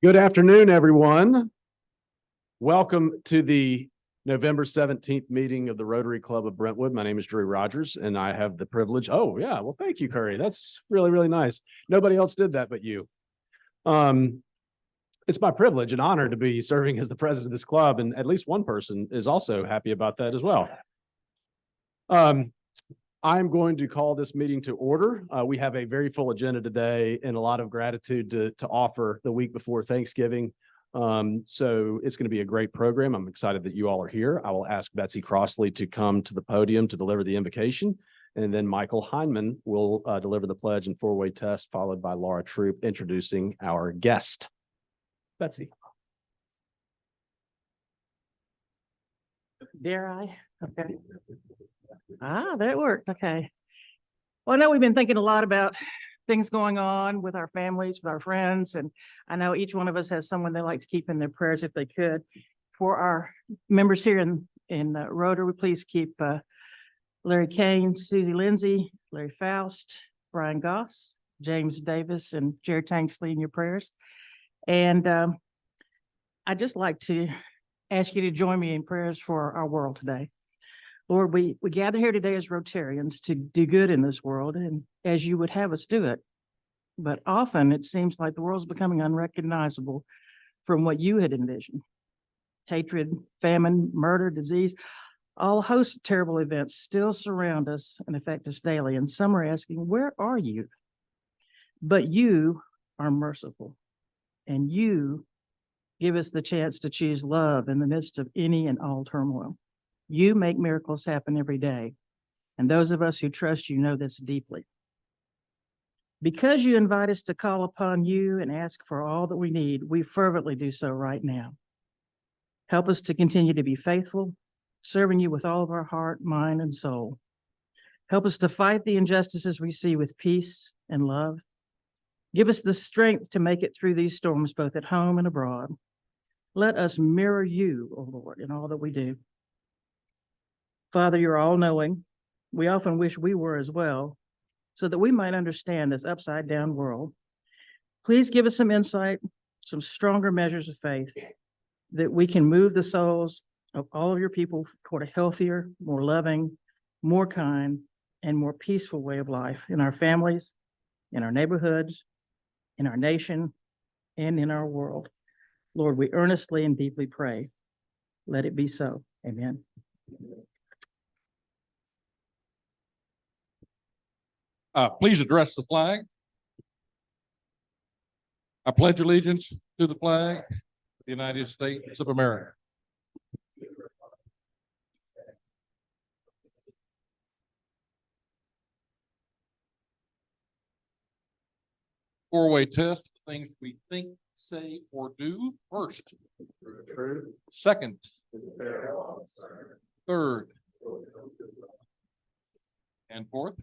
Good afternoon, everyone. Welcome to the November 17th meeting of the Rotary Club of Brentwood. My name is Drew Rogers, and I have the privilege. Oh, yeah. Well, thank you, Curry. That's really, really nice. Nobody else did that but you. It's my privilege and honor to be serving as the president of this club, and at least one person is also happy about that as well. I'm going to call this meeting to order. We have a very full agenda today and a lot of gratitude to offer the week before Thanksgiving. So it's going to be a great program. I'm excited that you all are here. I will ask Betsy Crossley to come to the podium to deliver the invocation, and then Michael Heineman will deliver the pledge and four-way test, followed by Laura Troop introducing our guest. Betsy. Dare I? Okay. That worked. Okay. Well, I know we've been thinking a lot about things going on with our families, with our friends, and I know each one of us has someone they like to keep in their prayers if they could. For our members here in Rotary, please keep Larry Kane, Susie Lindsay, Larry Faust, Brian Goss, James Davis, and Jared Tanksley in your prayers. And I'd just like to ask you to join me in prayers for our world today. Lord, we gather here today as Rotarians to do good in this world, and as you would have us do it. But often it seems like the world's becoming unrecognizable from what you had envisioned. Hatred, famine, murder, disease, all hosts of terrible events still surround us and affect us daily. And some are asking, where are you? But you are merciful, and you give us the chance to choose love in the midst of any and all turmoil. You make miracles happen every day, and those of us who trust you know this deeply. Because you invite us to call upon you and ask for all that we need, we fervently do so right now. Help us to continue to be faithful, serving you with all of our heart, mind, and soul. Help us to fight the injustices we see with peace and love. Give us the strength to make it through these storms, both at home and abroad. Let us mirror you, O Lord, in all that we do. Father, you're all-knowing. We often wish we were as well, so that we might understand this upside-down world. Please give us some insight, some stronger measures of faith, that we can move the souls of all of your people toward a healthier, more loving, more kind, and more peaceful way of life in our families, in our neighborhoods, in our nation, and in our world. Lord, we earnestly and deeply pray. Let it be so. Amen. Please address the flag. I pledge allegiance to the flag of the United States of America. Four-way test, things we think, say, or do. First. Second. Third. And fourth.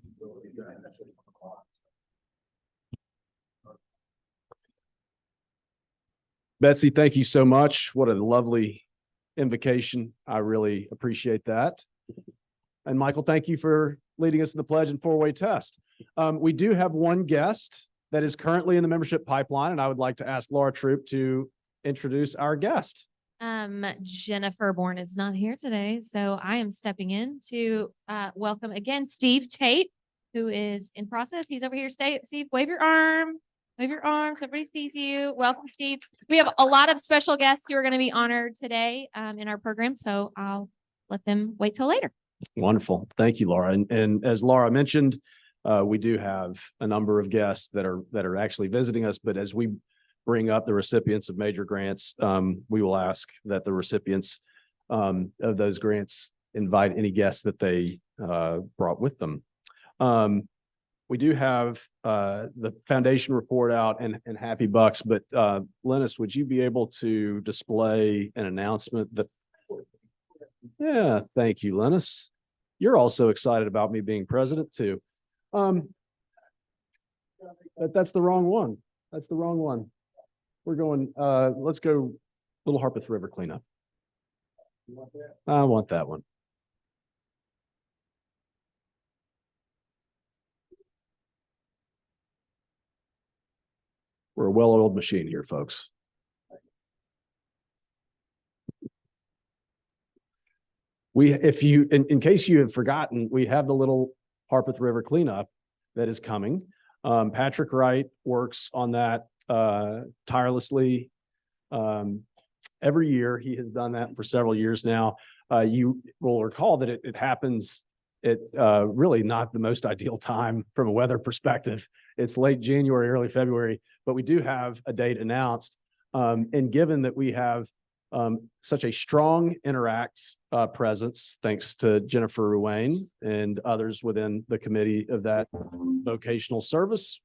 Betsy, thank you so much. What a lovely invocation. I really appreciate that. And Michael, thank you for leading us in the pledge and four-way test. We do have one guest that is currently in the membership pipeline, and I would like to ask Laura Troop to introduce our guest. Jennifer Bourne is not here today, so I am stepping in to welcome again Steve Tate, who is in process. He's over here. Steve, wave your arm. Wave your arm so everybody sees you. Welcome, Steve. We have a lot of special guests who are going to be honored today in our program, so I'll let them wait till later. Wonderful. Thank you, Laura. And as Laura mentioned, we do have a number of guests that are actually visiting us, but as we bring up the recipients of major grants, we will ask that the recipients of those grants invite any guests that they brought with them. We do have the foundation report out and happy bucks, but Lennis, would you be able to display an announcement that? Yeah, thank you, Lennis. You're also excited about me being president too. That's the wrong one. That's the wrong one. We're going, let's go Little Harpeth River cleanup. I want that one. We're a well-oiled machine here, folks. In case you have forgotten, we have the little Harpeth River cleanup that is coming. Patrick Wright works on that tirelessly. Every year, he has done that for several years now. You will recall that it happens at really not the most ideal time from a weather perspective. It's late January, early February, but we do have a date announced. And given that we have such a strong Interact presence, thanks to Jennifer Ruane and others within the committee of that vocational service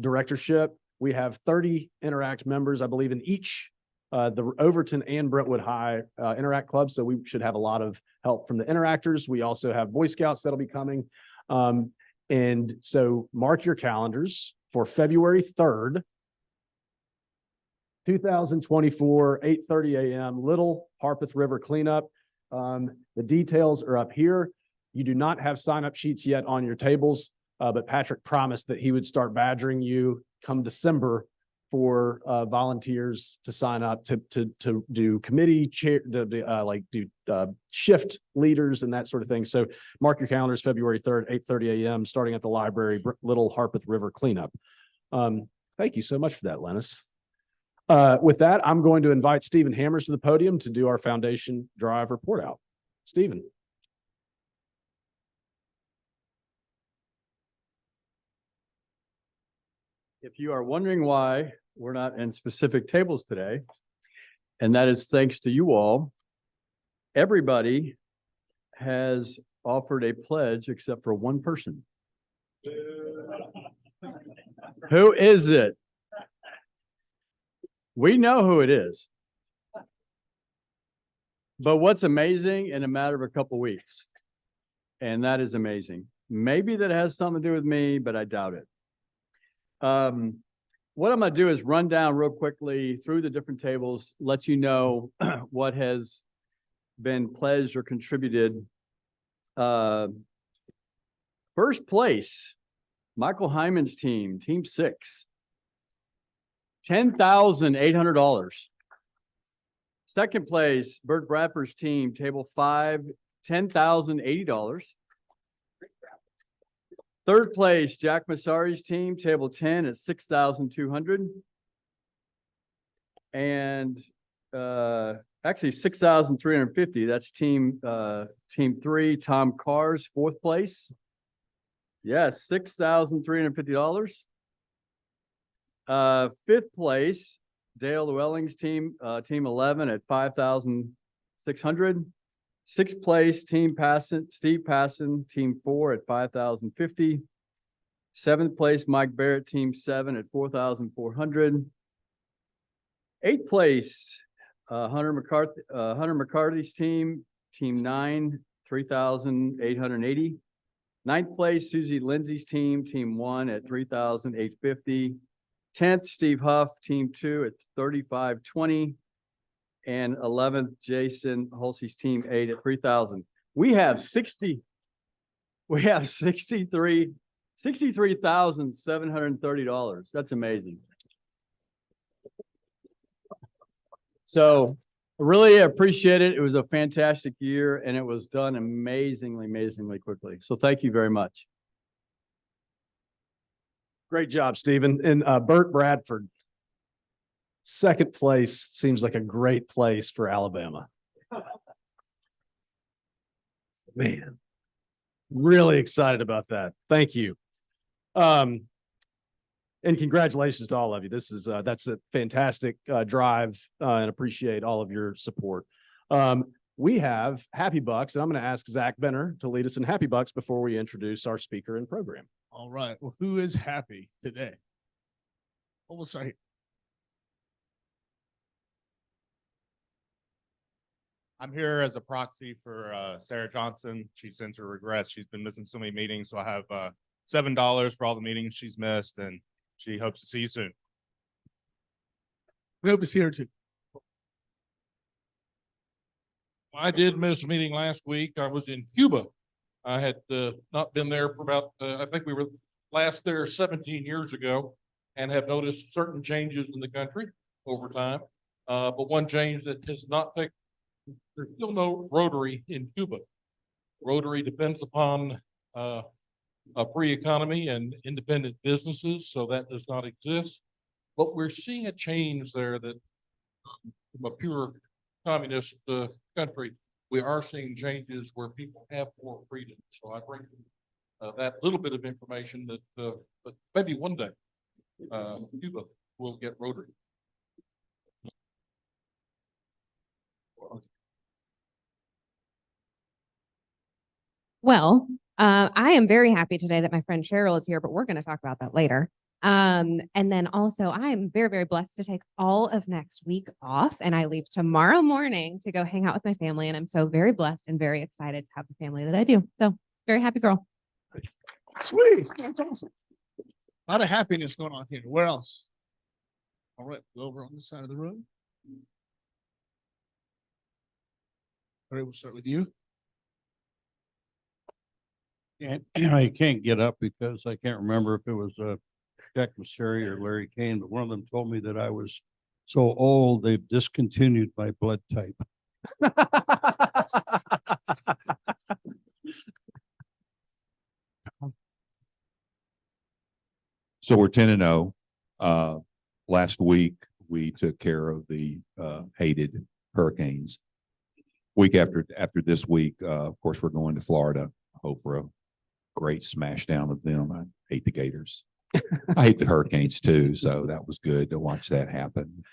directorship. We have 30 Interact members, I believe, in each the Overton and Brentwood High Interact clubs. So we should have a lot of help from the Interactors. We also have Boy Scouts that'll be coming. And so mark your calendars for February 3rd, 2024, 8:30 a.m. Little Harpeth River cleanup. The details are up here. You do not have sign-up sheets yet on your tables, but Patrick promised that he would start badgering you come December for volunteers to sign up to do committee chair, shift leaders and that sort of thing. So mark your calendars, February 3rd, 8:30 a.m., starting at the library, Little Harpeth River cleanup. Thank you so much for that, Lennis. With that, I'm going to invite Stephen Hammers to the podium to do our Foundation Drive report out. Stephen. If you are wondering why we're not in specific tables today, and that is thanks to you all, everybody has offered a pledge except for one person. Who is it? We know who it is. But what's amazing in a matter of a couple weeks, and that is amazing. Maybe that has something to do with me, but I doubt it. What I'm going to do is run down real quickly through the different tables, let you know what has been pledged or contributed. First place, Michael Hyman's team, Team 6, $10,800. Second place, Bert Bradford's team, Table 5, $10,080. Third place, Jack Massari's team, Table 10 at $6,200. And actually $6,350. That's team 3, Tom Carr's fourth place. Yes, $6,350. Fifth place, Dale Llewellyn's team, Team 11 at $5,600. Sixth place, Steve Passon, Team 4 at $5,050. Seventh place, Mike Barrett, Team 7 at $4,400. Eighth place, Hunter McCarthy's team, Team 9, $3,880. Ninth place, Susie Lindsay's team, Team 1 at $3,850. 10th, Steve Huff, Team 2 at $3,520. And 11th, Jason Holsey's team 8 at $3,000. We have $63,730. That's amazing. So I really appreciate it. It was a fantastic year and it was done amazingly quickly. So thank you very much. Great job, Stephen. And Bert Bradford. Second place seems like a great place for Alabama. Man, really excited about that. Thank you. And congratulations to all of you. That's a fantastic drive and appreciate all of your support. We have Happy Bucks, and I'm going to ask Zach Benner to lead us in Happy Bucks before we introduce our speaker and program. All right. Well, who is happy today? Well, we'll start here. I'm here as a proxy for Sarah Johnson. She sent her regrets. She's been missing so many meetings, so I have $7 for all the meetings she's missed, and she hopes to see you soon. We hope to see her too. I did miss a meeting last week. I was in Cuba. I had not been there for about, I think we were last there 17 years ago and have noticed certain changes in the country over time. But one change that has not taken, there's still no Rotary in Cuba. Rotary depends upon a free economy and independent businesses, so that does not exist. But we're seeing a change there that from a pure communist country, we are seeing changes where people have more freedom. So I bring that little bit of information that but maybe one day Cuba will get Rotary. Well, I am very happy today that my friend Cheryl is here, but we're going to talk about that later. And then also I am very, very blessed to take all of next week off, and I leave tomorrow morning to go hang out with my family. And I'm so very blessed and very excited to have the family that I do. So very happy girl. Sweet, that's awesome. A lot of happiness going on here. Where else? All right, go over on this side of the room. All right, we'll start with you. And I can't get up because I can't remember if it was Jack Messeri or Larry Kane, but one of them told me that I was so old, they've discontinued my blood type. So we're 10-0. Last week, we took care of the hated hurricanes. Week after this week, of course, we're going to Florida. Hope for a great smash down of them. I hate the Gators. I hate the Hurricanes too. So that was good to watch that happen.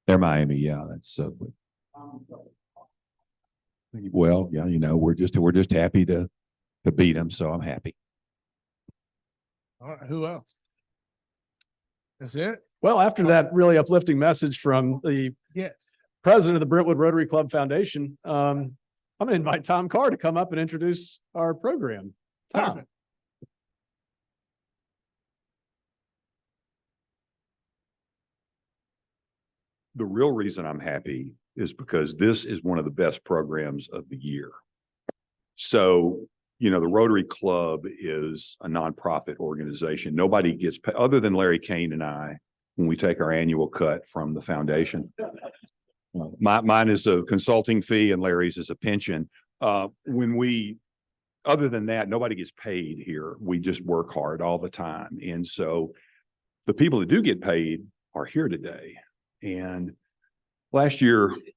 They're Miami. Yeah, that's well, yeah, you know, we're just happy to beat them. So I'm happy. All right, who else? That's it? Well, after that really uplifting message from the Yes. president of the Brentwood Rotary Club Foundation, I'm going to invite Tom Carr to come up and introduce our program. Tom. Perfect. The real reason I'm happy is because this is one of the best programs of the year. So, you know, the Rotary Club is a nonprofit organization. Nobody gets paid other than Larry Kane and I when we take our annual cut from the foundation. Mine is a consulting fee and Larry's is a pension. Other than that, nobody gets paid here. We just work hard all the time. And so the people that do get paid are here today. And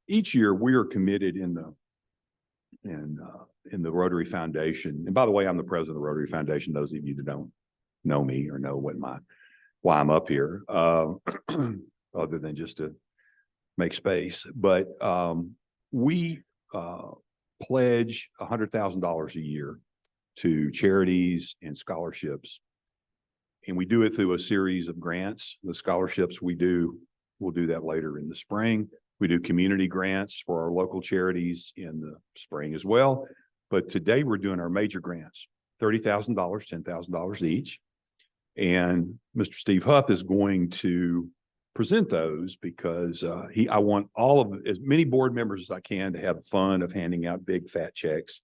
each year we are committed in the Rotary Foundation. And by the way, I'm the president of the Rotary Foundation. Those of you that don't know me or know why I'm up here, other than just to make space. But we pledge $100,000 a year to charities and scholarships. And we do it through a series of grants. The scholarships we'll do that later in the spring. We do community grants for our local charities in the spring as well. But today we're doing our major grants, $30,000, $10,000 each. And Mr. Steve Huff is going to present those because I want as many board members as I can to have the fun of handing out big fat checks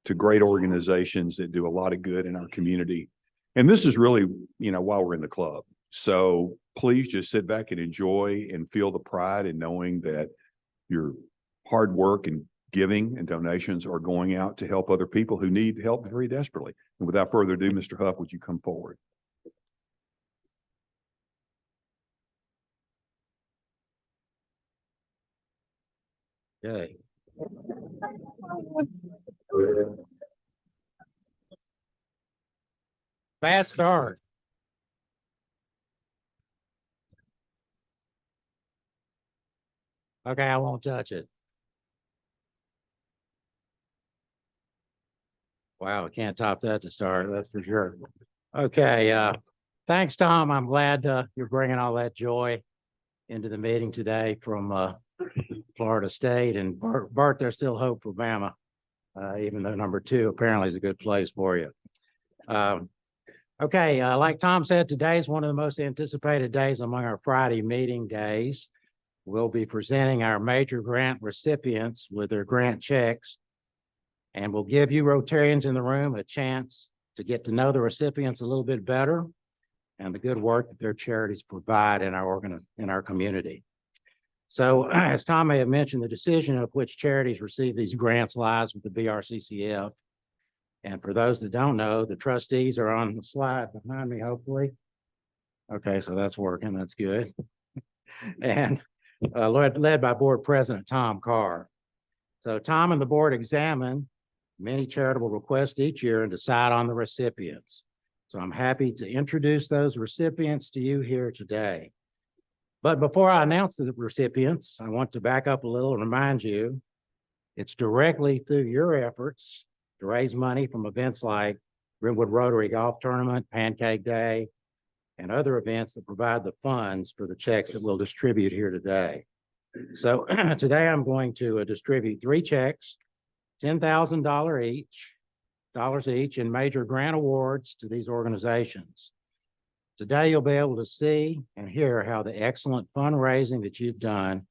to great organizations that do a lot of good in our community. And this is really, you know, while we're in the club. So please just sit back and enjoy and feel the pride in knowing that your hard work and giving and donations are going out to help other people who need help very desperately. And without further ado, Mr. Huff, would you come forward? Okay. Bad start. Okay, I won't touch it. Wow, I can't top that to start, that's for sure. Okay, thanks, Tom. I'm glad you're bringing all that joy into the meeting today from Florida State. And Bart, there's still hope for Bama, even though number 2 apparently is a good place for you. Okay, like Tom said, today is one of the most anticipated days among our Friday meeting days. We'll be presenting our major grant recipients with their grant checks. And we'll give you Rotarians in the room a chance to get to know the recipients a little bit better and the good work that their charities provide in in our community. So as Tom may have mentioned, the decision of which charities receive these grants lies with the BRCCF. And for those that don't know, the trustees are on the slide behind me, hopefully. Okay, so that's working. That's good. And led by Board President Tom Carr. So Tom and the board examine many charitable requests each year and decide on the recipients. So I'm happy to introduce those recipients to you here today. But before I announce the recipients, I want to back up a little and remind you, it's directly through your efforts to raise money from events like Greenwood Rotary Golf Tournament, Pancake Day, and other events that provide the funds for the checks that we'll distribute here today. So today I'm going to distribute 3 checks, $10,000 each in major grant awards to these organizations. Today, you'll be able to see and hear how the excellent fundraising that you've done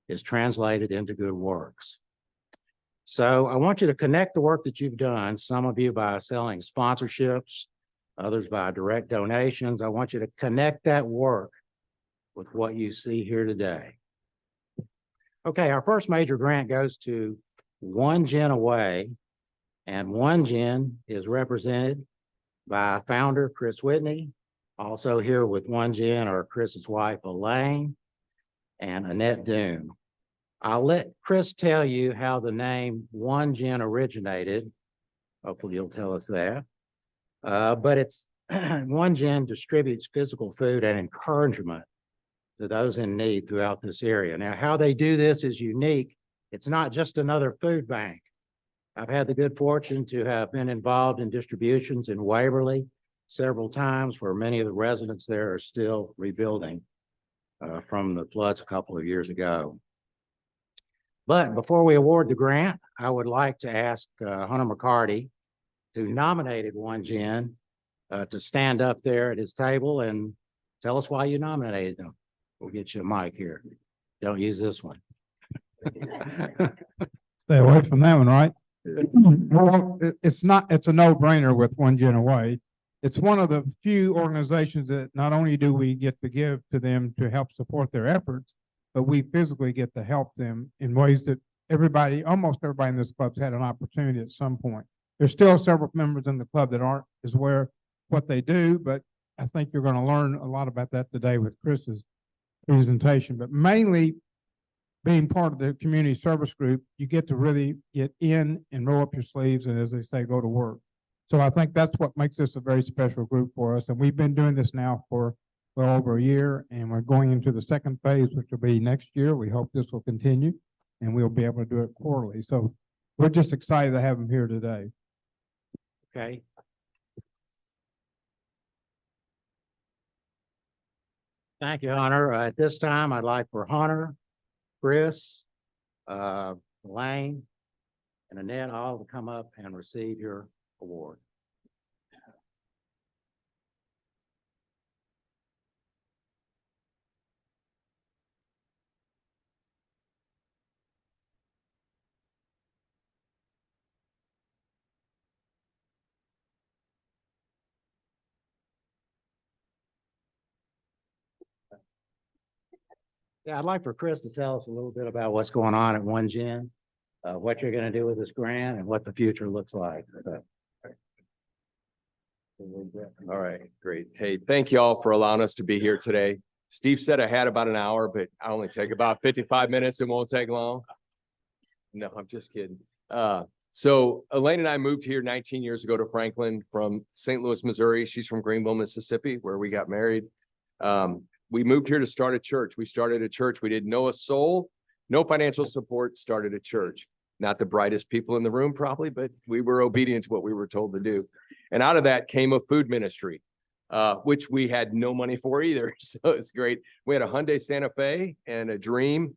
is translated into good works. So I want you to connect the work that you've done, some of you by selling sponsorships, others by direct donations. I want you to connect that work with what you see here today. Okay, our first major grant goes to One Gin Away, and One Gin is represented by founder Chris Whitney. Also here with One Gin are Chris's wife Elaine and Annette Doom. I'll let Chris tell you how the name One Gin originated. Hopefully you'll tell us that. But it's One Gin distributes physical food and encouragement to those in need throughout this area. Now, how they do this is unique. It's not just another food bank. I've had the good fortune to have been involved in distributions in Waverly several times, where many of the residents there are still rebuilding from the floods a couple of years ago. But before we award the grant, I would like to ask Hunter McCarty, who nominated One Gin, to stand up there at his table and tell us why you nominated them. We'll get you a mic here. Don't use this one. Stay away from that one, right? Well, it's a no-brainer with One Gin Away. It's one of the few organizations that not only do we get to give to them to help support their efforts, but we physically get to help them in ways that almost everybody in this club's had an opportunity at some point. There's still several members in the club that aren't as aware what they do, but I think you're going to learn a lot about that today with Chris's presentation. But mainly, being part of the community service group, you get to really get in and roll up your sleeves and, as they say, go to work. So I think that's what makes this a very special group for us. And we've been doing this now for well over a year, and we're going into the second phase, which will be next year. We hope this will continue, and we'll be able to do it quarterly. So we're just excited to have them here today. Okay. Thank you, Hunter. At this time, I'd like for Hunter, Chris, Elaine, and Annette all to come up and receive your award. Yeah, I'd like for Chris to tell us a little bit about what's going on at One Gin, what you're going to do with this grant, and what the future looks like. All right, great. Hey, thank you all for allowing us to be here today. Steve said I had about an hour, but I only take about 55 minutes. It won't take long. No, I'm just kidding. So Elaine and I moved here 19 years ago to Franklin from St. Louis, Missouri. She's from Greenville, Mississippi, where we got married. We moved here to start a church. We started a church. We didn't know a soul, no financial support, started a church. Not the brightest people in the room probably, but we were obedient to what we were told to do. And out of that came a food ministry, which we had no money for either. So it's great. We had a Hyundai Santa Fe and a dream.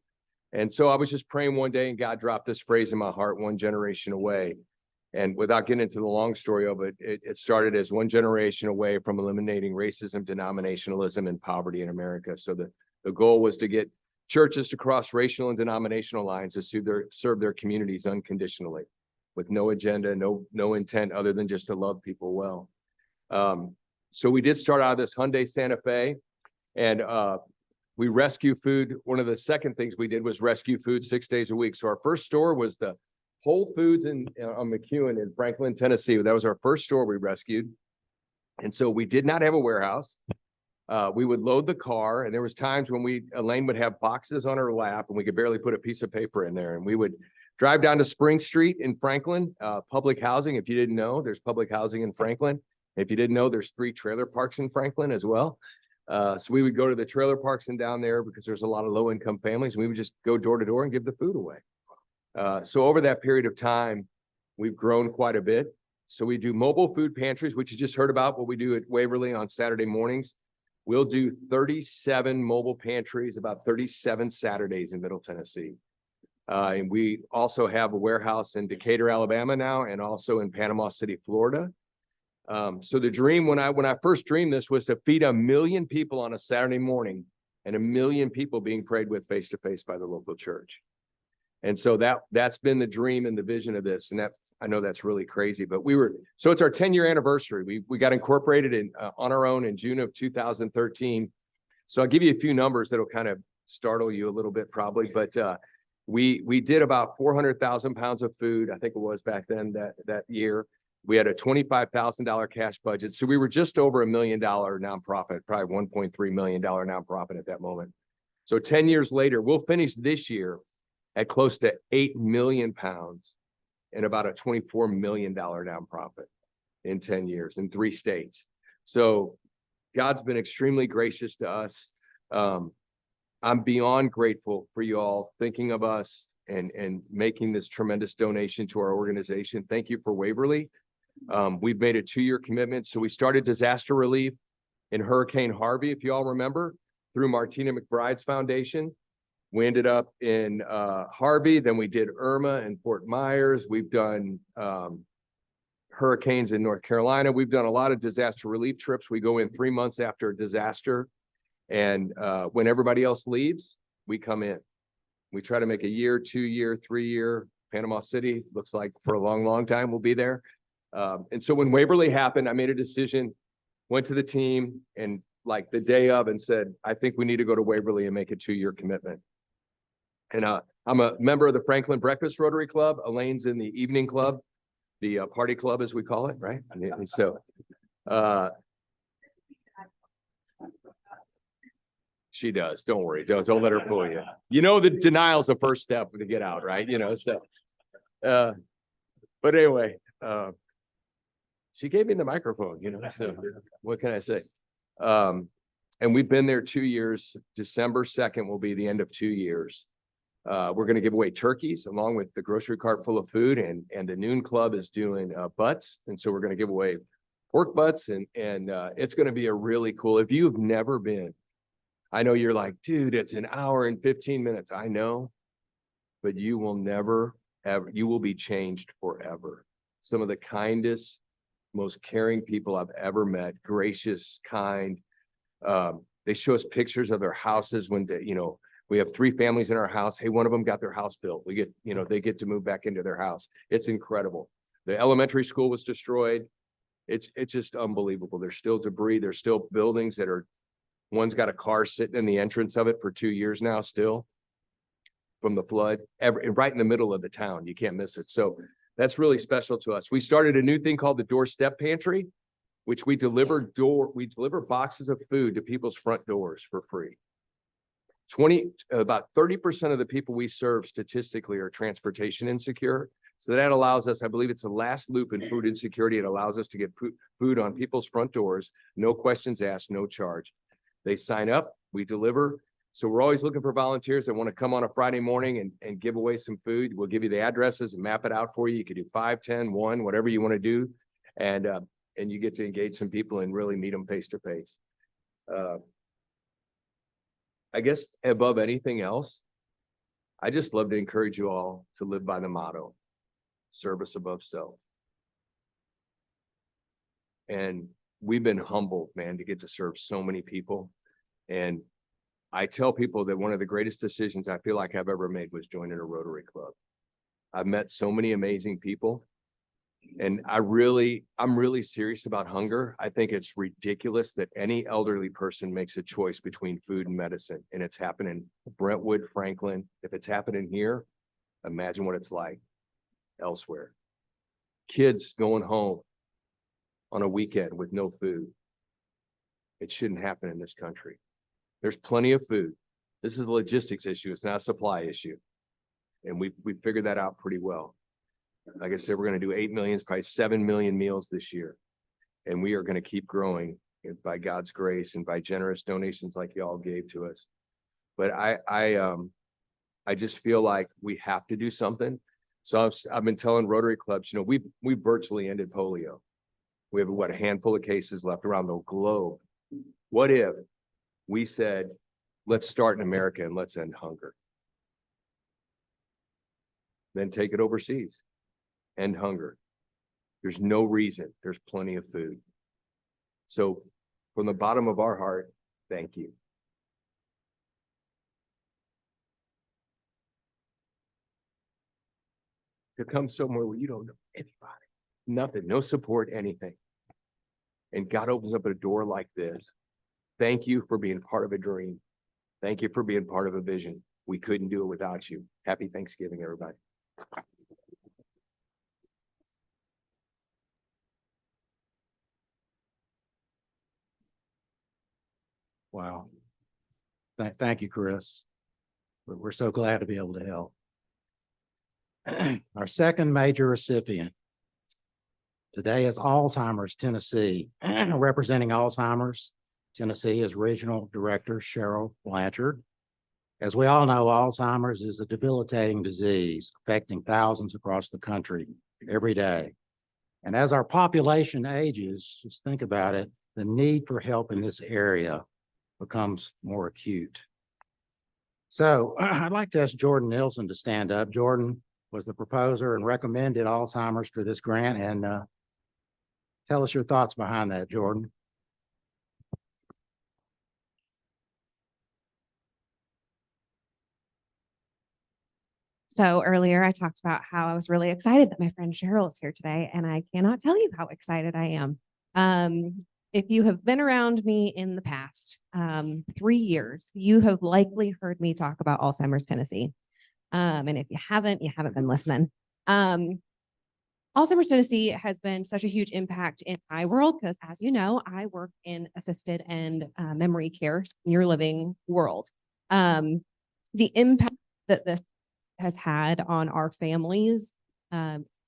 And so I was just praying one day and God dropped this phrase in my heart, one generation away. And without getting into the long story of it, it started as one generation away from eliminating racism, denominationalism, and poverty in America. So the goal was to get churches to cross racial and denominational lines to serve their communities unconditionally, with no agenda, no intent other than just to love people well. So we did start out of this Hyundai Santa Fe, and we rescue food. One of the second things we did was rescue food 6 days a week. So our first store was the Whole Foods on McEwen in Franklin, Tennessee. That was our first store we rescued. And so we did not have a warehouse. We would load the car, and there was times when Elaine would have boxes on her lap and we could barely put a piece of paper in there. And we would drive down to Spring Street in Franklin, public housing. If you didn't know, there's public housing in Franklin. If you didn't know, there's 3 trailer parks in Franklin as well. So we would go to the trailer parks and down there because there's a lot of low income families. And we would just go door to door and give the food away. So over that period of time, we've grown quite a bit. So we do mobile food pantries, which you just heard about what we do at Waverly on Saturday mornings. We'll do 37 mobile pantries, about 37 Saturdays in Middle Tennessee. And we also have a warehouse in Decatur, Alabama now, and also in Panama City, Florida. So the dream when I first dreamed this was to feed 1 million people on a Saturday morning and 1 million people being prayed with face to face by the local church. And so that's been the dream and the vision of this. And that, I know that's really crazy, but so it's our 10-year anniversary. We got incorporated on our own in June of 2013. So I'll give you a few numbers that'll kind of startle you a little bit probably, but we did about 400,000 pounds of food. I think it was back then that year. We had a $25,000 cash budget. So we were just over $1 million nonprofit, probably $1.3 million nonprofit at that moment. So 10 years later, we'll finish this year at close to 8 million pounds and about a $24 million nonprofit in 10 years in 3 states. So God's been extremely gracious to us. I'm beyond grateful for you all thinking of us and making this tremendous donation to our organization. Thank you for Waverly. We've made a 2-year commitment. So we started disaster relief in Hurricane Harvey, if you all remember, through Martina McBride's foundation. We ended up in Harvey, then we did Irma and Fort Myers. We've done hurricanes in North Carolina. We've done a lot of disaster relief trips. We go in 3 months after a disaster. And when everybody else leaves, we come in. We try to make 1 year, 2 year, 3 year. Panama City looks like for a long, long time we'll be there. And so when Waverly happened, I made a decision, went to the team and like the day of and said, I think we need to go to Waverly and make a 2-year commitment. And I'm a member of the Franklin Breakfast Rotary Club. Elaine's in the evening club, the party club as we call it, right? And so she does. Don't worry. Don't let her fool you. You know, the denial's the first step to get out, right? You know, so but anyway, she gave me the microphone, you know, so what can I say? And we've been there 2 years. December 2nd will be the end of 2 years. We're going to give away turkeys along with the grocery cart full of food, and the Noon Club is doing butts. And so we're going to give away pork butts, and it's going to be a really cool. If you've never been, I know you're like, dude, it's an hour and 15 minutes. I know, but you will never ever, you will be changed forever. Some of the kindest, most caring people I've ever met, gracious, kind. They show us pictures of their houses when they, you know, we have 3 families in our house. Hey, one of them got their house built. We get, you know, they get to move back into their house. It's incredible. The elementary school was destroyed. It's just unbelievable. There's still debris. There's still buildings that are, one's got a car sitting in the entrance of it for 2 years now still from the flood, right in the middle of the town. You can't miss it. So that's really special to us. We started a new thing called the Doorstep Pantry, which we deliver boxes of food to people's front doors for free. About 30% of the people we serve statistically are transportation insecure. So that allows us, I believe it's the last loop in food insecurity. It allows us to get food on people's front doors, no questions asked, no charge. They sign up, we deliver. So we're always looking for volunteers that want to come on a Friday morning and give away some food. We'll give you the addresses and map it out for you. You could do 5, 10, 1, whatever you want to do. And you get to engage some people and really meet them face to face. I guess above anything else, I just love to encourage you all to live by the motto, service above self. And we've been humbled, man, to get to serve so many people. And I tell people that one of the greatest decisions I feel like I've ever made was joining a Rotary Club. I've met so many amazing people. And I'm really serious about hunger. I think it's ridiculous that any elderly person makes a choice between food and medicine. And it's happening in Brentwood, Franklin. If it's happening here, imagine what it's like elsewhere. Kids going home on a weekend with no food. It shouldn't happen in this country. There's plenty of food. This is a logistics issue. It's not a supply issue. And we figured that out pretty well. Like I said, we're going to do 8 million, probably 7 million meals this year. And we are going to keep growing by God's grace and by generous donations like y'all gave to us. But I just feel like we have to do something. So I've been telling Rotary clubs, we virtually ended polio. We have a handful of cases left around the globe. What if we said, let's start in America and let's end hunger? Then take it overseas. End hunger. There's no reason. There's plenty of food. So from the bottom of our heart, thank you. To come somewhere where you don't know anybody, nothing, no support, anything. And God opens up a door like this. Thank you for being part of a dream. Thank you for being part of a vision. We couldn't do it without you. Happy Thanksgiving, everybody. Wow. Thank you, Chris. We're so glad to be able to help. Our second major recipient today is Alzheimer's Tennessee. Representing Alzheimer's Tennessee is Regional Director Cheryl Blanchard. As we all know, Alzheimer's is a debilitating disease affecting thousands across the country every day. And as our population ages, just think about it, the need for help in this area becomes more acute. So I'd like to ask Jordan Nielsen to stand up. Jordan was the proposer and recommended Alzheimer's for this grant, and tell us your thoughts behind that, Jordan. So earlier I talked about how I was really excited that my friend Cheryl is here today, and I cannot tell you how excited I am. If you have been around me in the past 3 years, you have likely heard me talk about Alzheimer's Tennessee. And if you haven't been listening. Alzheimer's Tennessee has been such a huge impact in my world because, as you know, I work in assisted and memory care, senior living world. The impact that this has had on our families,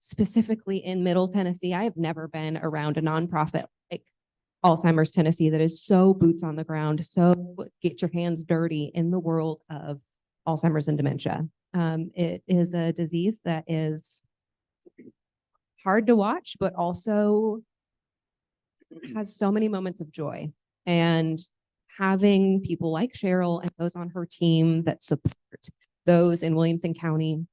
specifically in Middle Tennessee, I have never been around a nonprofit like Alzheimer's Tennessee that is so boots on the ground, so get your hands dirty in the world of Alzheimer's and dementia. It is a disease that is hard to watch, but also has so many moments of joy. And having people like Cheryl and those on her team that support those in Williamson County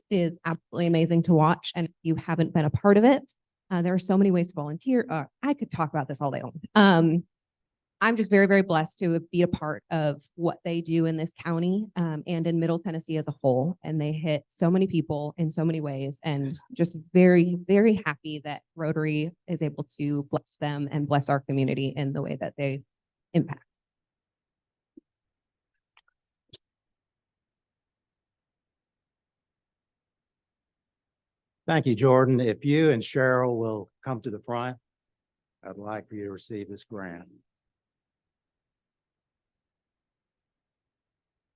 is absolutely amazing to watch. And if you haven't been a part of it, there are so many ways to volunteer. I could talk about this all day long. I'm just very, very blessed to be a part of what they do in this county and in Middle Tennessee as a whole. And they hit so many people in so many ways, and just very, very happy that Rotary is able to bless them and bless our community in the way that they impact. Thank you, Jordan. If you and Cheryl will come to the front, I'd like for you to receive this grant.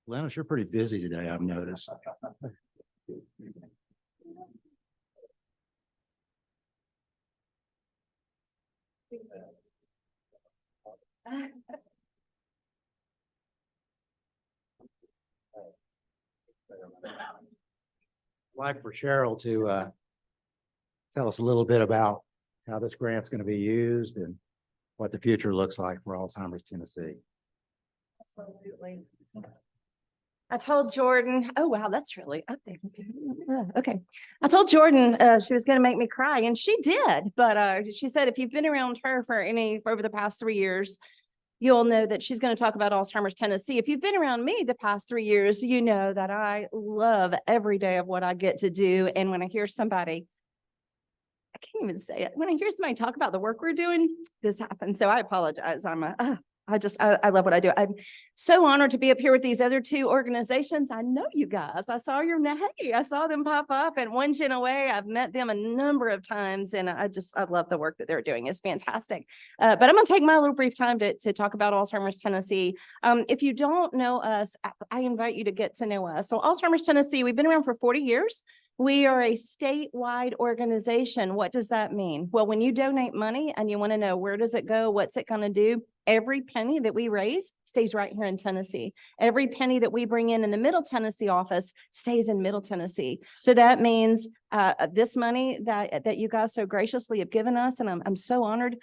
Lennox, you're pretty busy today, I've noticed. I'd like for Cheryl to tell us a little bit about how this grant's going to be used and what the future looks like for Alzheimer's Tennessee. Absolutely. I told Jordan, oh, wow, that's really up there. Okay. I told Jordan she was going to make me cry, and she did. But she said, if you've been around her for over the past 3 years, you'll know that she's going to talk about Alzheimer's Tennessee. If you've been around me the past 3 years, you know that I love every day of what I get to do. And when I hear somebody I can't even say it. When I hear somebody talk about the work we're doing, this happens. So I apologize. I love what I do. I'm so honored to be up here with these other two organizations. I know you guys. I saw your name. I saw them pop up and One Gen Away. I've met them a number of times and I love the work that they're doing. It's fantastic. But I'm going to take my little brief time to talk about Alzheimer's Tennessee. If you don't know us, I invite you to get to know us. So Alzheimer's Tennessee, we've been around for 40 years. We are a statewide organization. What does that mean? Well, when you donate money and you want to know where does it go, what's it going to do? Every penny that we raise stays right here in Tennessee. Every penny that we bring in the Middle Tennessee office stays in Middle Tennessee. So that means this money that you guys so graciously have given us, and I'm so honored,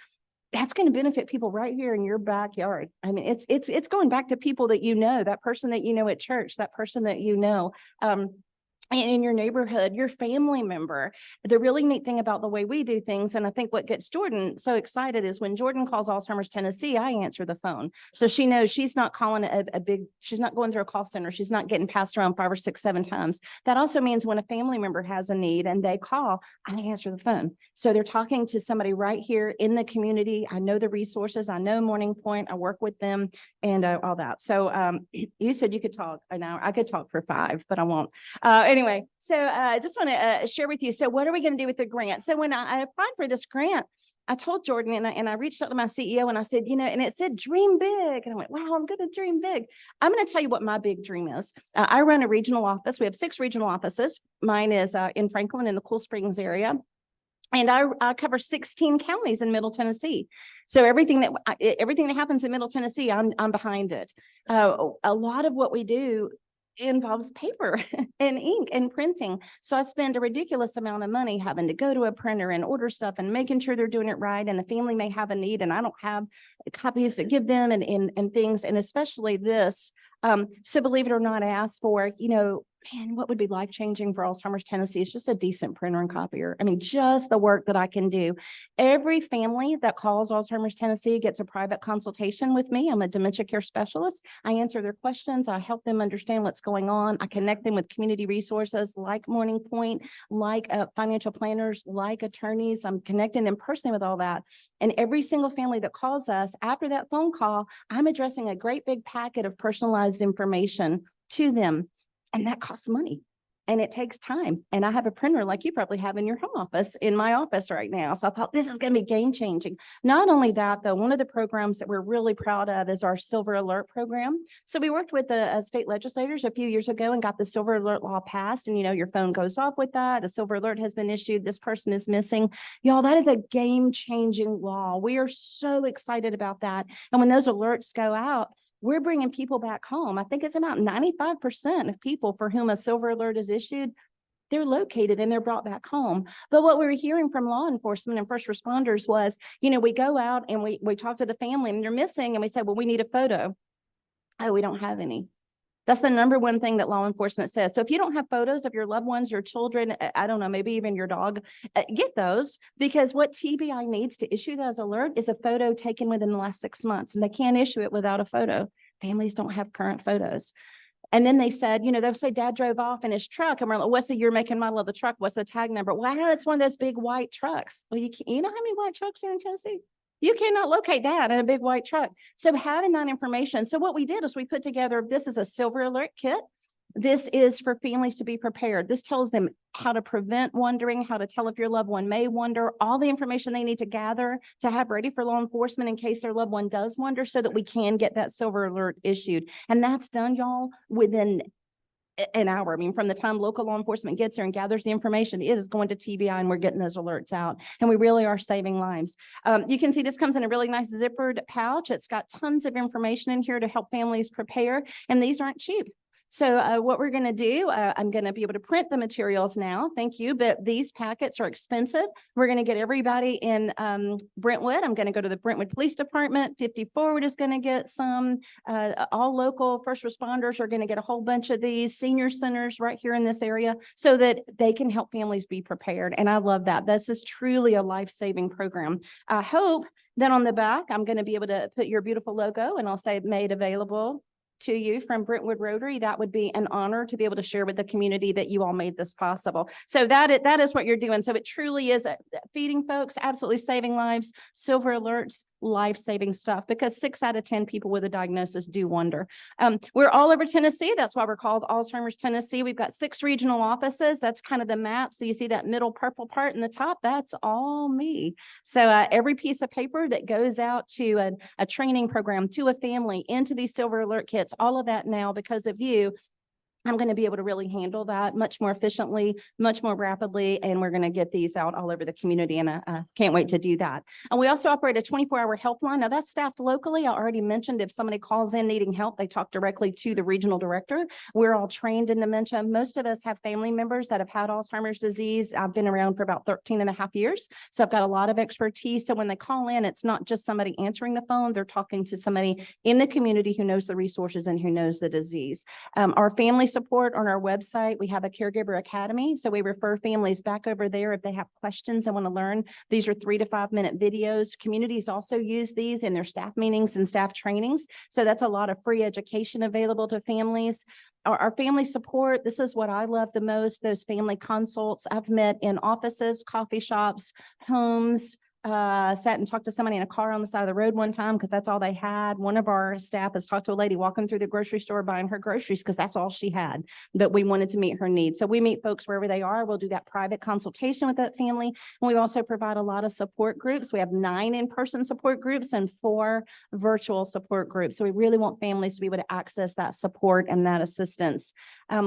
that's going to benefit people right here in your backyard. I mean, it's going back to people that you know, that person that you know at church, that person that you know. In your neighborhood, your family member. The really neat thing about the way we do things, and I think what gets Jordan so excited is when Jordan calls Alzheimer's Tennessee, I answer the phone. So she knows she's not calling she's not going through a call center. She's not getting passed around 5 or 6, 7 times. That also means when a family member has a need and they call, I answer the phone. So they're talking to somebody right here in the community. I know the resources. I know Morning Point. I work with them and all that. So you said you could talk an hour. I could talk for 5, but I won't. Anyway, so I just want to share with you. So what are we going to do with the grant? So when I applied for this grant, I told Jordan and I reached out to my CEO and I said, and it said, dream big. And I went, wow, I'm going to dream big. I'm going to tell you what my big dream is. I run a regional office. We have 6 regional offices. Mine is in Franklin in the Cool Springs area. And I cover 16 counties in Middle Tennessee. So everything that happens in Middle Tennessee, I'm behind it. A lot of what we do involves paper and ink and printing. So I spend a ridiculous amount of money having to go to a printer and order stuff and making sure they're doing it right. And the family may have a need and I don't have copies to give them and things, and especially this. So believe it or not, I asked for, man, what would be life-changing for Alzheimer's Tennessee? It's just a decent printer and copier. I mean, just the work that I can do. Every family that calls Alzheimer's Tennessee gets a private consultation with me. I'm a dementia care specialist. I answer their questions. I help them understand what's going on. I connect them with community resources like Morning Point, like financial planners, like attorneys. I'm connecting them personally with all that. And every single family that calls us, after that phone call, I'm addressing a great big packet of personalized information to them. And that costs money and it takes time. And I have a printer like you probably have in your home office, in my office right now. So I thought this is going to be game changing. Not only that, though, one of the programs that we're really proud of is our Silver Alert program. So we worked with the state legislators a few years ago and got the Silver Alert law passed. And, your phone goes off with that. A Silver Alert has been issued. This person is missing. Y'all, that is a game changing law. We are so excited about that. And when those alerts go out, we're bringing people back home. I think it's about 95% of people for whom a Silver Alert is issued, they're located and they're brought back home. But what we were hearing from law enforcement and first responders was, we go out and we talk to the family and they're missing and we say, well, we need a photo. Oh, we don't have any. That's the number one thing that law enforcement says. So if you don't have photos of your loved ones, your children, I don't know, maybe even your dog, get those, because what TBI needs to issue those alert is a photo taken within the last 6 months, and they can't issue it without a photo. Families don't have current photos. And then they said, they'll say dad drove off in his truck. And we're like, what's the year, make, and model of the truck? What's the tag number? Well, it's one of those big white trucks. Well, you know how many white trucks are in Tennessee? You cannot locate that in a big white truck. So having that information. So what we did is we put together, this is a Silver Alert kit. This is for families to be prepared. This tells them how to prevent wandering, how to tell if your loved one may wander, all the information they need to gather to have ready for law enforcement in case their loved one does wander, so that we can get that Silver Alert issued. And that's done, y'all, within an hour. I mean, from the time local law enforcement gets there and gathers the information, it is going to TBI and we're getting those alerts out. And we really are saving lives. You can see this comes in a really nice zippered pouch. It's got tons of information in here to help families prepare. And these aren't cheap. So what we're going to do, I'm going to be able to print the materials now. Thank you. But these packets are expensive. We're going to get everybody in Brentwood. I'm going to go to the Brentwood Police Department. 50 Forward is going to get some. All local first responders are going to get a whole bunch of these. Senior centers right here in this area so that they can help families be prepared. And I love that. This is truly a life-saving program. I hope that on the back, I'm going to be able to put your beautiful logo and I'll say made available to you from Brentwood Rotary, that would be an honor to be able to share with the community that you all made this possible. So that is what you're doing. So it truly is feeding folks, absolutely saving lives, silver alerts, life-saving stuff, because 6 out of 10 people with a diagnosis do wonder. We're all over Tennessee. That's why we're called Alzheimer's Tennessee. We've got 6 regional offices. That's kind of the map. So you see that middle purple part in the top, that's all me. So every piece of paper that goes out to a training program, to a family, into these silver alert kits, all of that now, because of you, I'm going to be able to really handle that much more efficiently, much more rapidly, and we're going to get these out all over the community, and I can't wait to do that. And we also operate a 24-hour helpline. Now that's staffed locally. I already mentioned if somebody calls in needing help, they talk directly to the regional director. We're all trained in dementia. Most of us have family members that have had Alzheimer's disease. I've been around for about 13 and a half years, so I've got a lot of expertise. So when they call in, it's not just somebody answering the phone. They're talking to somebody in the community who knows the resources and who knows the disease. Our family support on our website, we have a caregiver academy. So we refer families back over there if they have questions and want to learn. These are 3 to 5 minute videos. Communities also use these in their staff meetings and staff trainings. So that's a lot of free education available to families. Our family support, this is what I love the most, those family consults. I've met in offices, coffee shops, homes, sat and talked to somebody in a car on the side of the road one time because that's all they had. One of our staff has talked to a lady walking through the grocery store buying her groceries because that's all she had, but we wanted to meet her needs. So we meet folks wherever they are. We'll do that private consultation with that family. And we also provide a lot of support groups. We have 9 in-person support groups and 4 virtual support groups. So we really want families to be able to access that support and that assistance.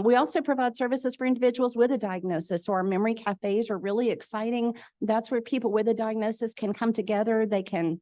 We also provide services for individuals with a diagnosis. So our memory cafes are really exciting. That's where people with a diagnosis can come together. They can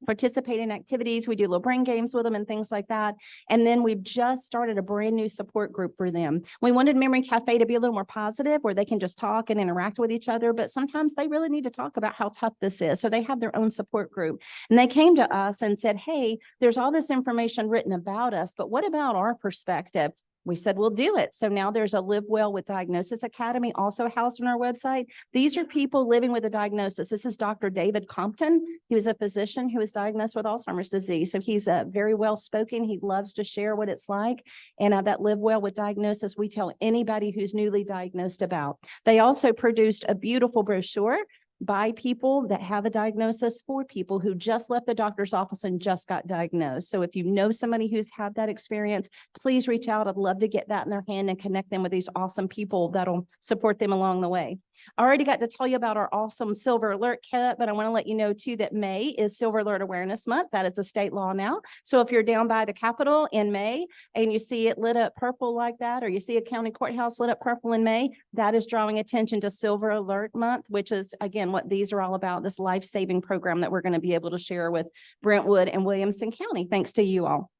participate in activities. We do little brain games with them and things like that. And then we've just started a brand new support group for them. We wanted Memory Cafe to be a little more positive, where they can just talk and interact with each other, but sometimes they really need to talk about how tough this is. So they have their own support group. And they came to us and said, hey, there's all this information written about us, but what about our perspective? We said, we'll do it. So now there's a Live Well with Diagnosis Academy also housed on our website. These are people living with a diagnosis. This is Dr. David Compton. He was a physician who was diagnosed with Alzheimer's disease. So he's very well spoken. He loves to share what it's like. And that Live Well with Diagnosis, we tell anybody who's newly diagnosed about. They also produced a beautiful brochure by people that have a diagnosis for people who just left the doctor's office and just got diagnosed. So if you know somebody who's had that experience, please reach out. I'd love to get that in their hand and connect them with these awesome people that'll support them along the way. I already got to tell you about our awesome Silver Alert kit, but I want to let you know too that May is Silver Alert Awareness Month. That is a state law now. So if you're down by the Capitol in May and you see it lit up purple like that, or you see a county courthouse lit up purple in May, that is drawing attention to Silver Alert Month, which is again what these are all about, this life-saving program that we're going to be able to share with Brentwood and Williamson County, thanks to you all.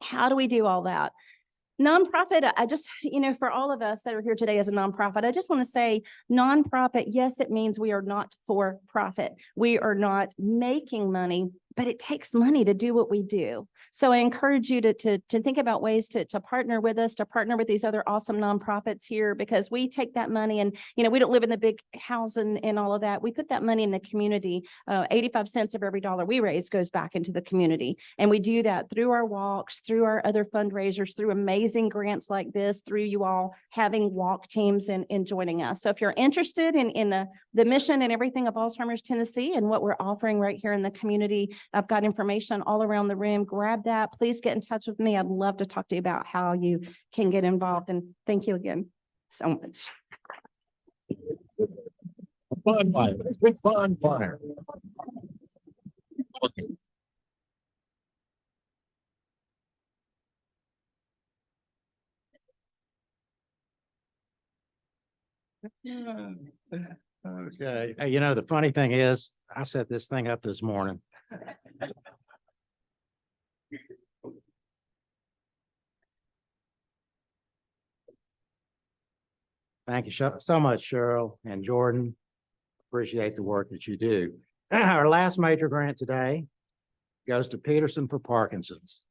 How do we do all that? Nonprofit, I just, for all of us that are here today as a nonprofit, I just want to say nonprofit, yes, it means we are not for profit. We are not making money, but it takes money to do what we do. So I encourage you to think about ways to partner with us, to partner with these other awesome nonprofits here, because we take that money and, we don't live in the big house and all of that. We put that money in the community. 85 cents of every dollar we raise goes back into the community. And we do that through our walks, through our other fundraisers, through amazing grants like this, through you all having walk teams and joining us. So if you're interested in the mission and everything of Alzheimer's Tennessee and what we're offering right here in the community, I've got information all around the room. Grab that. Please get in touch with me. I'd love to talk to you about how you can get involved. And thank you again so much. Bonfire. Okay, the funny thing is, I set this thing up this morning. Thank you so much, Cheryl and Jordan. Appreciate the work that you do. Our last major grant today goes to Peterson for Parkinson's.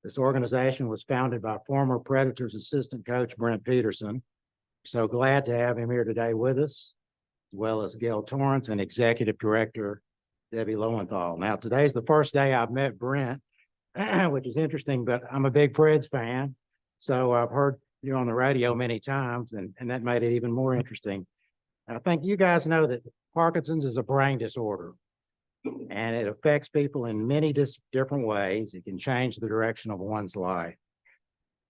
This organization was founded by former Predators assistant coach Brent Peterson. So glad to have him here today with us, as well as Gail Torrance and Executive Director Debbie Lowenthal. Now, today's the first day I've met Brent which is interesting, but I'm a big Preds fan. So I've heard you on the radio many times and that made it even more interesting. I think you guys know that Parkinson's is a brain disorder and it affects people in many different ways. It can change the direction of one's life.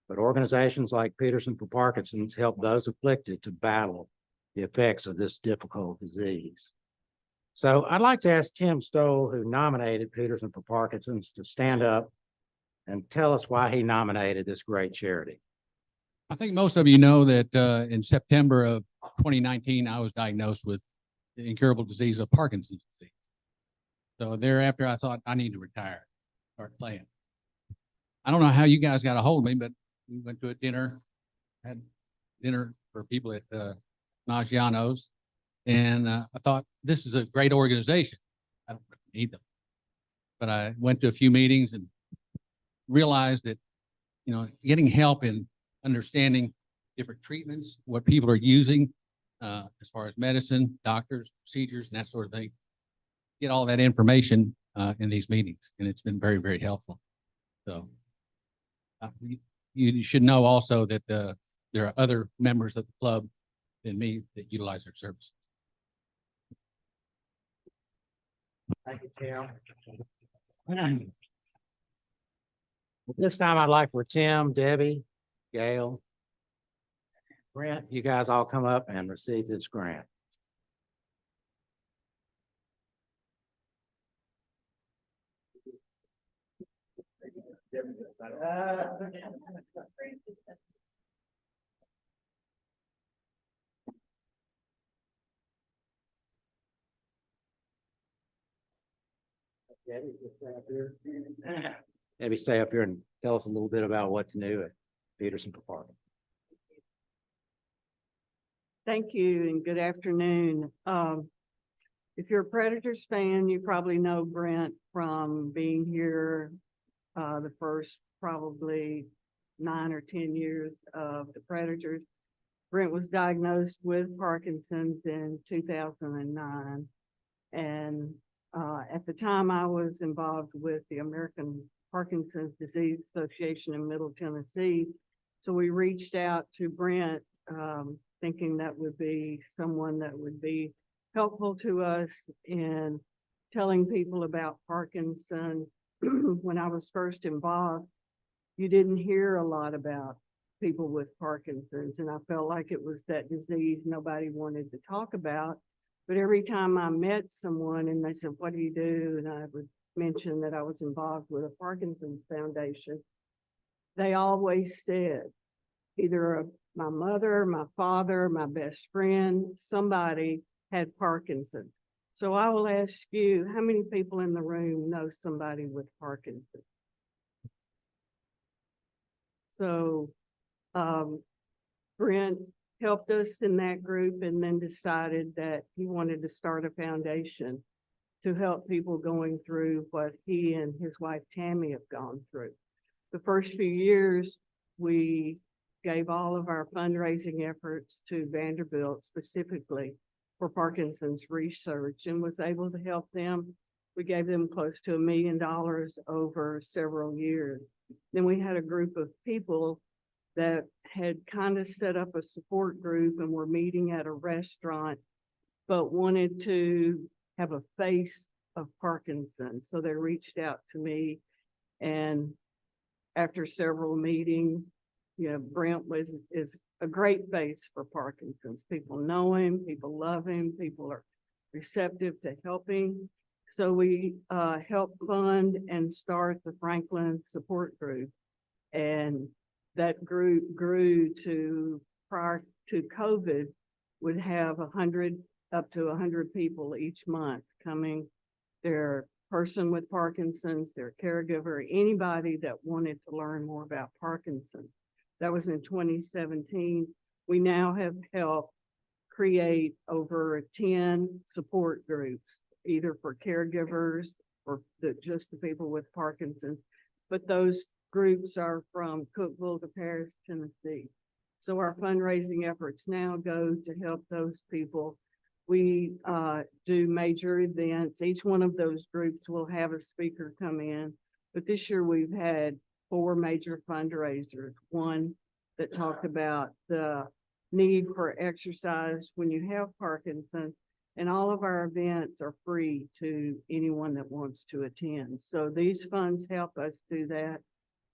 But organizations like Peterson for Parkinson's help those afflicted to battle the effects of this difficult disease. So I'd like to ask Tim Stoll, who nominated Peterson for Parkinson's, to stand up and tell us why he nominated this great charity. I think most of you know that in September of 2019, I was diagnosed with the incurable disease of Parkinson's disease. So thereafter, I thought I need to retire, start playing. I don't know how you guys got a hold of me, but we went to a dinner, had dinner for people at Nagiano's, and I thought this is a great organization. I don't need them, but I went to a few meetings and realized that, you know, getting help in understanding different treatments, what people are using as far as medicine, doctors, procedures, and that sort of thing, get all that information in these meetings, and it's been very, very helpful. So you should know also that there are other members of the club than me that utilize their services. Thank you, Tim. This time I'd like for Tim, Debbie, Gail, Brent, you guys all come up and receive this grant. Maybe stay up here and tell us a little bit about what's new at Peterson for Parkinson's. Thank you and good afternoon. If you're a Predators fan, you probably know Brent from being here the first probably 9 or 10 years of the Predators. Brent was diagnosed with Parkinson's in 2009. And at the time I was involved with the American Parkinson's Disease Association in Middle Tennessee. So we reached out to Brent thinking that would be someone that would be helpful to us in telling people about Parkinson's. When I was first involved, you didn't hear a lot about people with Parkinson's, and I felt like it was that disease nobody wanted to talk about. But every time I met someone and they said, "What do you do?" and I would mention that I was involved with a Parkinson's Foundation, they always said either my mother, my father, my best friend, somebody had Parkinson's. So I will ask you, how many people in the room know somebody with Parkinson's? So Brent helped us in that group and then decided that he wanted to start a foundation to help people going through what he and his wife Tammy have gone through. The first few years, we gave all of our fundraising efforts to Vanderbilt specifically for Parkinson's research and was able to help them. We gave them close to $1 million over several years. Then we had a group of people that had kind of set up a support group and were meeting at a restaurant, but wanted to have a face of Parkinson's. So they reached out to me, and after several meetings, you know, Brent is a great face for Parkinson's. People know him, people love him, people are receptive to helping. So we helped fund and start the Franklin Support Group. And that group grew to, prior to COVID, would have up to 100 people each month coming, their person with Parkinson's, their caregiver, anybody that wanted to learn more about Parkinson's. That was in 2017. We now have helped create over 10 support groups, either for caregivers or just the people with Parkinson's. But those groups are from Cookeville to Paris, Tennessee. So our fundraising efforts now go to help those people. We do major events. Each one of those groups will have a speaker come in. But this year we've had 4 major fundraisers. One that talked about the need for exercise when you have Parkinson's. And all of our events are free to anyone that wants to attend. So these funds help us do that.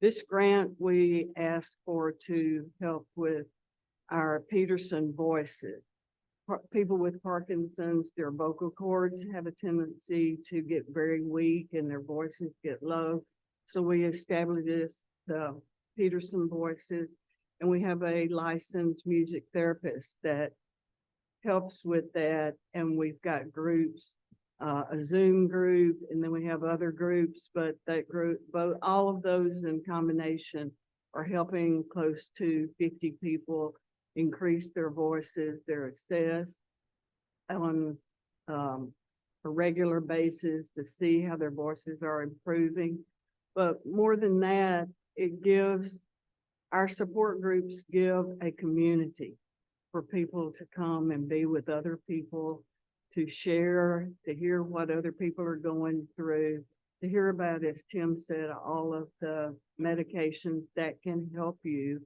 This grant we asked for to help with our Peterson Voices. People with Parkinson's, their vocal cords have a tendency to get very weak and their voices get low. So we established the Peterson Voices, and we have a licensed music therapist that helps with that. And we've got groups, a Zoom group, and then we have other groups, but that group, all of those in combination are helping close to 50 people increase their voices. They're assessed on a regular basis to see how their voices are improving. But more than that, it gives, our support groups give a community for people to come and be with other people, to share, to hear what other people are going through, to hear about, as Tim said, all of the medications that can help you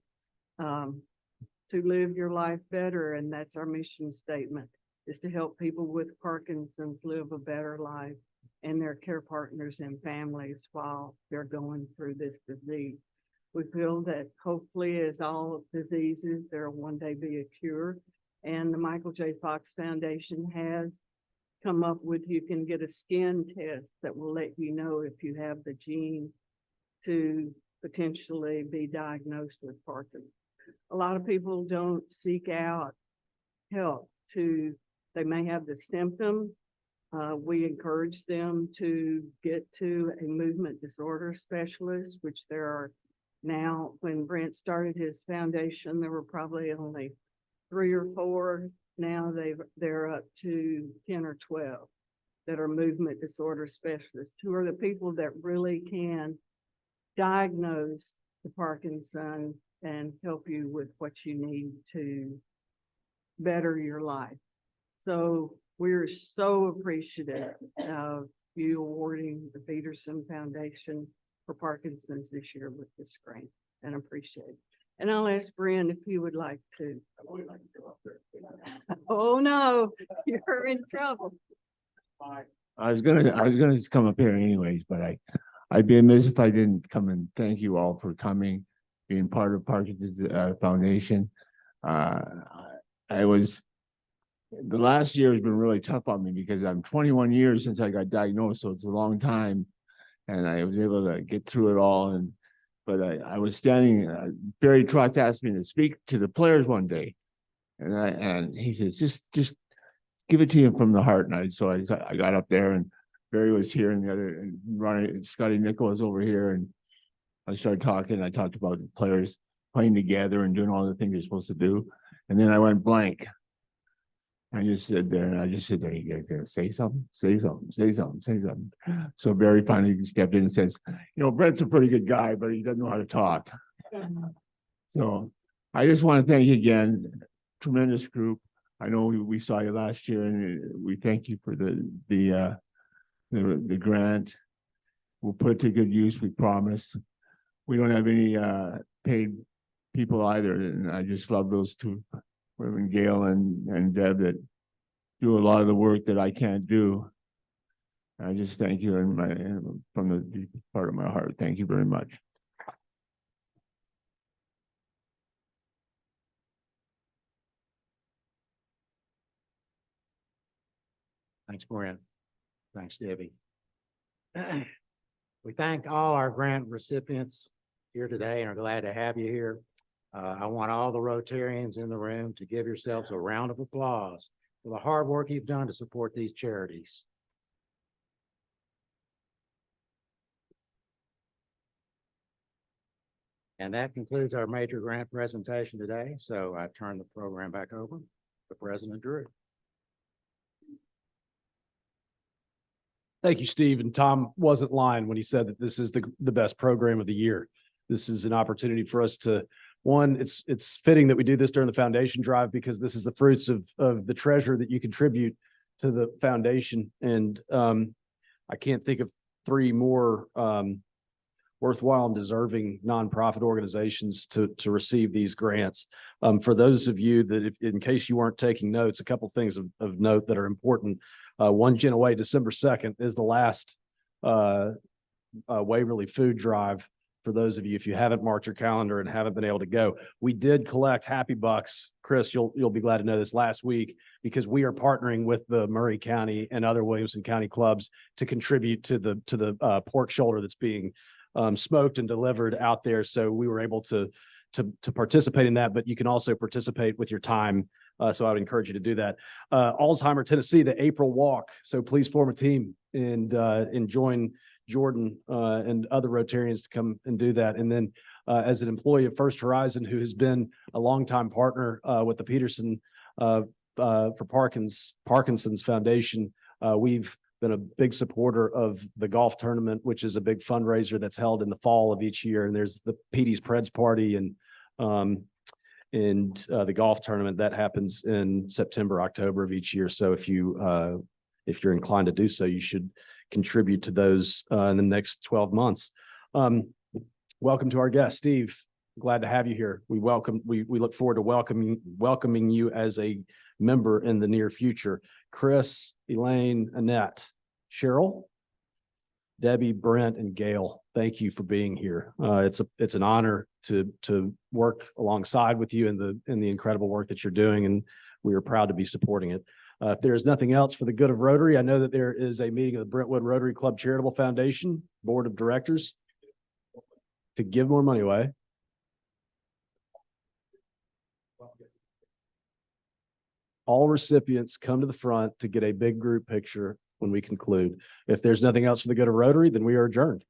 to live your life better. And that's our mission statement, is to help people with Parkinson's live a better life and their care partners and families while they're going through this disease. We feel that hopefully, as all diseases, there will one day be a cure. And the Michael J. Fox Foundation has come up with, you can get a skin test that will let you know if you have the gene to potentially be diagnosed with Parkinson's. A lot of people don't seek out help they may have the symptoms. We encourage them to get to a movement disorder specialist, which there are now. When Brent started his foundation, there were probably only 3 or 4. Now they're up to 10 or 12 that are movement disorder specialists, who are the people that really can diagnose the Parkinson's and help you with what you need to better your life. So we're so appreciative of you awarding the Peterson Foundation for Parkinson's this year with this grant, and appreciate it. And I'll ask Brent if he would like to. Oh, no, you're in trouble. I was gonna just come up here anyways, but I'd be amiss if I didn't come and thank you all for coming, being part of Parkinson's Foundation. The last year has been really tough on me because I'm 21 years since I got diagnosed, so it's a long time, and I was able to get through it all. But I was standing. Barry Trotz asked me to speak to the players one day, and he says, just give it to him from the heart. And so I got up there, and Barry was here, and the other, and Ronnie, Scotty Nickel was over here, and I started talking. I talked about the players playing together and doing all the things you're supposed to do, and then I went blank. I just stood there, and I just said, "There, you gotta say something, say something, say something, say something." So Barry finally stepped in and says, Brent's a pretty good guy, but he doesn't know how to talk. So I just want to thank you again. Tremendous group. I know we saw you last year, and we thank you for the grant. We'll put it to good use, we promise. We don't have any paid people either, and I just love those 2 women, Gail and Deb, that do a lot of the work that I can't do. I just thank you from the deep part of my heart. Thank you very much. Thanks, Brent. Thanks, Debbie. We thank all our grant recipients here today and are glad to have you here. I want all the Rotarians in the room to give yourselves a round of applause for the hard work you've done to support these charities. And that concludes our major grant presentation today. So I turn the program back over to President Drew. Thank you, Steve. And Tom wasn't lying when he said that this is the best program of the year. This is an opportunity for us to, one, it's fitting that we do this during the foundation drive, because this is the fruits of the treasure that you contribute to the foundation. And I can't think of 3 more worthwhile and deserving nonprofit organizations to receive these grants. For those of you that, if, in case you weren't taking notes, a couple things of note that are important. One Gin Away, December 2nd is the last Waverly food drive. For those of you, if you haven't marked your calendar and haven't been able to go, we did collect Happy Bucks. Chris, you'll be glad to know this, last week, because we are partnering with the Murray County and other Williamson County clubs to contribute to the pork shoulder that's being smoked and delivered out there. So we were able to participate in that, but you can also participate with your time. So I would encourage you to do that. Alzheimer, Tennessee, the April walk. So please form a team and join Jordan and other Rotarians to come and do that. And then as an employee of First Horizon, who has been a longtime partner with the Peterson for Parkinson's Foundation, we've been a big supporter of the golf tournament, which is a big fundraiser that's held in the fall of each year. And there's the Petey's Preds Party and the golf tournament that happens in September, October of each year. So if you're inclined to do so, you should contribute to those in the next 12 months. Welcome to our guest, Steve. Glad to have you here. We look forward to welcoming you as a member in the near future. Chris, Elaine, Annette, Cheryl, Debbie, Brent, and Gail, thank you for being here. It's an honor to work alongside with you in the incredible work that you're doing, and we are proud to be supporting it. If there is nothing else for the good of Rotary, I know that there is a meeting of the Brentwood Rotary Club Charitable Foundation Board of Directors to give more money away. All recipients come to the front to get a big group picture when we conclude. If there's nothing else for the good of Rotary, then we are adjourned.